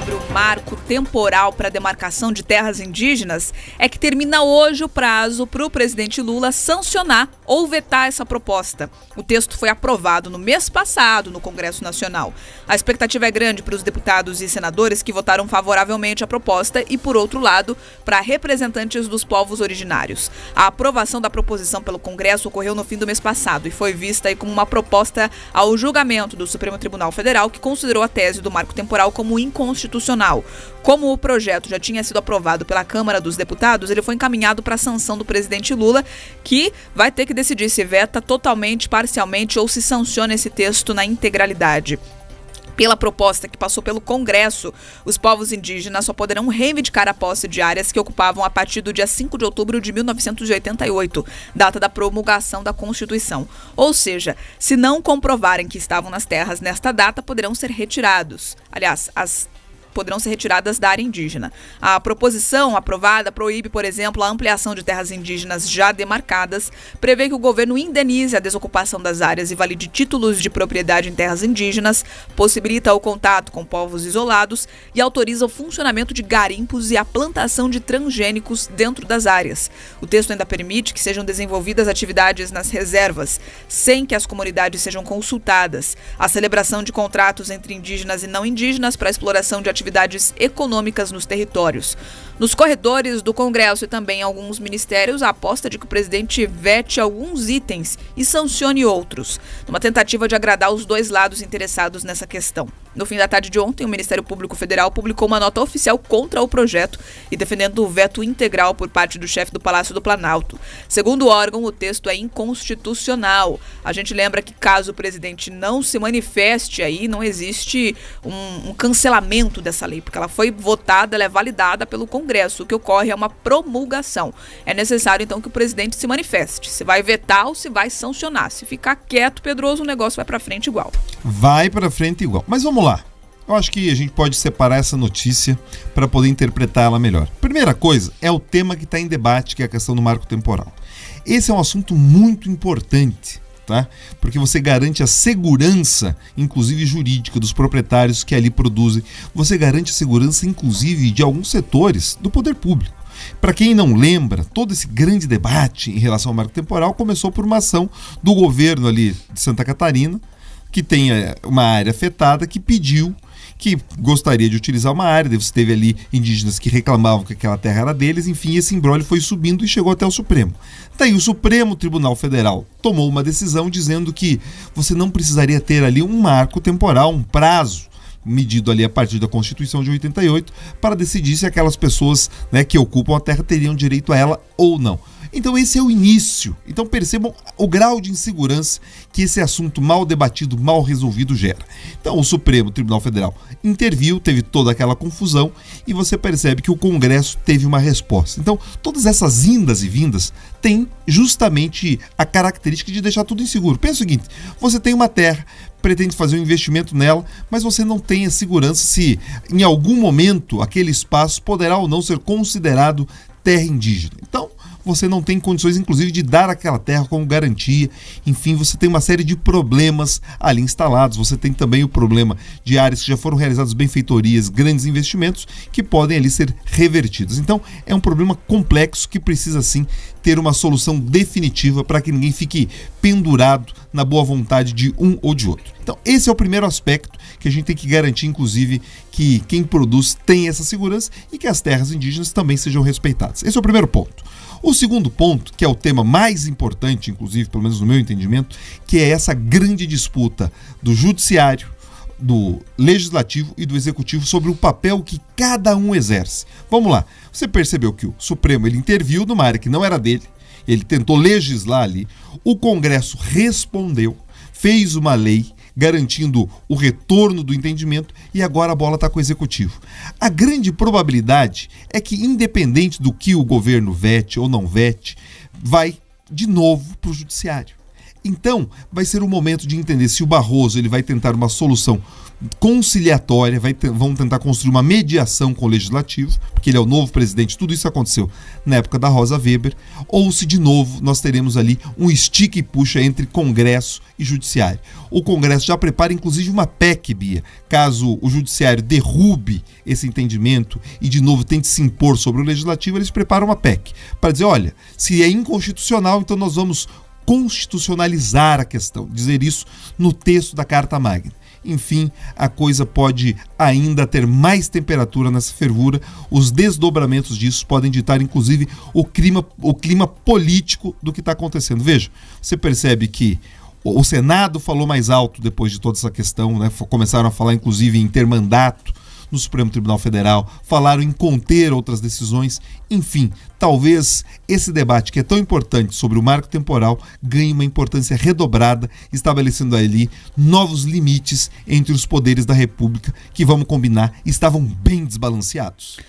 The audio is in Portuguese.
sobre o marco temporal para a demarcação de terras indígenas é que termina hoje o prazo para o presidente Lula sancionar ou vetar essa proposta. O texto foi aprovado no mês passado no Congresso Nacional. A expectativa é grande para os deputados e senadores que votaram favoravelmente à proposta e, por outro lado, para representantes dos povos originários. A aprovação da proposição pelo Congresso ocorreu no fim do mês passado e foi vista aí como uma proposta ao julgamento do Supremo Tribunal Federal, que considerou a tese do marco temporal como inconstitucional. Como o projeto já tinha sido aprovado pela Câmara dos Deputados, ele foi encaminhado para a sanção do presidente Lula, que vai ter que decidir se veta totalmente, parcialmente ou se sanciona esse texto na integralidade. Pela proposta que passou pelo Congresso, os povos indígenas só poderão reivindicar a posse de áreas que ocupavam a partir do dia 5 de outubro de 1988, data da promulgação da Constituição. Ou seja, se não comprovarem que estavam nas terras nesta data, poderão ser retirados. Aliás, poderão ser retiradas da área indígena. A proposição aprovada proíbe, por exemplo, a ampliação de terras indígenas já demarcadas, prevê que o governo indenize a desocupação das áreas e valide títulos de propriedade em terras indígenas, possibilita o contato com povos isolados e autoriza o funcionamento de garimpos e a plantação de transgênicos dentro das áreas. O texto ainda permite que sejam desenvolvidas atividades nas reservas, sem que as comunidades sejam consultadas, a celebração de contratos entre indígenas e não indígenas para a exploração de atividades econômicas nos territórios. Nos corredores do Congresso e também em alguns ministérios, a aposta de que o presidente vete alguns itens e sancione outros, numa tentativa de agradar os dois lados interessados nessa questão. No fim da tarde de ontem, o Ministério Público Federal publicou uma nota oficial contra o projeto e defendendo o veto integral por parte do chefe do Palácio do Planalto. Segundo o órgão, o texto é inconstitucional. A gente lembra que caso o presidente não se manifeste aí, não existe um cancelamento dessa lei, porque ela foi votada, ela é validada pelo Congresso. O que ocorre é uma promulgação. É necessário, então, que o presidente se manifeste. Se vai vetar ou se vai sancionar. Se ficar quieto, Pedroso, o negócio vai pra frente igual. Vai pra frente igual. Mas vamos lá. Eu acho que a gente pode separar essa notícia para poder interpretar ela melhor. Primeira coisa é o tema que está em debate, que é a questão do marco temporal. Esse é um assunto muito importante, tá? Porque você garante a segurança, inclusive jurídica, dos proprietários que ali produzem. Você garante a segurança, inclusive, de alguns setores do poder público. Para quem não lembra, todo esse grande debate em relação ao marco temporal começou por uma ação do governo ali de Santa Catarina, que tem uma área afetada, que pediu que gostaria de utilizar uma área. Você teve ali indígenas que reclamavam que aquela terra era deles. Enfim, esse imbróglio foi subindo e chegou até o Supremo. Daí o Supremo Tribunal Federal tomou uma decisão dizendo que você não precisaria ter ali um marco temporal, um prazo medido ali a partir da Constituição de 88 para decidir se aquelas pessoas, né, que ocupam a terra teriam direito a ela ou não. Então esse é o início. Então percebam o grau de insegurança que esse assunto mal debatido, mal resolvido gera. Então o Supremo Tribunal Federal interviu, teve toda aquela confusão e você percebe que o Congresso teve uma resposta. Então todas essas indas e vindas têm justamente a característica de deixar tudo inseguro. Pensa o seguinte, você tem uma terra, pretende fazer um investimento nela, mas você não tem a segurança se em algum momento aquele espaço poderá ou não ser considerado terra indígena. Então você não tem condições, inclusive, de dar aquela terra como garantia. Enfim, você tem uma série de problemas ali instalados. Você tem também o problema de áreas que já foram realizadas benfeitorias, grandes investimentos, que podem ali ser revertidos. Então, é um problema complexo que precisa, sim, ter uma solução definitiva para que ninguém fique pendurado na boa vontade de um ou de outro. Então, esse é o primeiro aspecto que a gente tem que garantir, inclusive, que quem produz tenha essa segurança e que as terras indígenas também sejam respeitadas. Esse é o primeiro ponto. O segundo ponto, que é o tema mais importante, inclusive, pelo menos no meu entendimento, que é essa grande disputa do judiciário, do legislativo e do executivo sobre o papel que cada um exerce. Vamos lá, você percebeu que o Supremo ele interviu numa área que não era dele, ele tentou legislar ali, o Congresso respondeu, fez uma lei garantindo o retorno do entendimento e agora a bola está com o executivo. A grande probabilidade é que, independente do que o governo vete ou não vete, vai de novo para o judiciário. Então, vai ser o momento de entender se o Barroso ele vai tentar uma solução conciliatória, vão tentar construir uma mediação com o Legislativo, porque ele é o novo presidente, tudo isso aconteceu na época da Rosa Weber, ou se de novo nós teremos ali um estica e puxa entre Congresso e Judiciário. O Congresso já prepara inclusive uma PEC, Bia, caso o Judiciário derrube esse entendimento e de novo tente se impor sobre o Legislativo, eles preparam uma PEC para dizer, olha, se é inconstitucional, então nós vamos constitucionalizar a questão, dizer isso no texto da Carta Magna. Enfim, a coisa pode ainda ter mais temperatura nessa fervura. Os desdobramentos disso podem ditar, inclusive, o clima político do que está acontecendo. Veja, você percebe que o Senado falou mais alto depois de toda essa questão, né? Começaram a falar, inclusive, em ter mandato no Supremo Tribunal Federal, falaram em conter outras decisões. Enfim, talvez esse debate que é tão importante sobre o marco temporal ganhe uma importância redobrada, estabelecendo ali novos limites entre os poderes da República que, vamos combinar, estavam bem desbalanceados.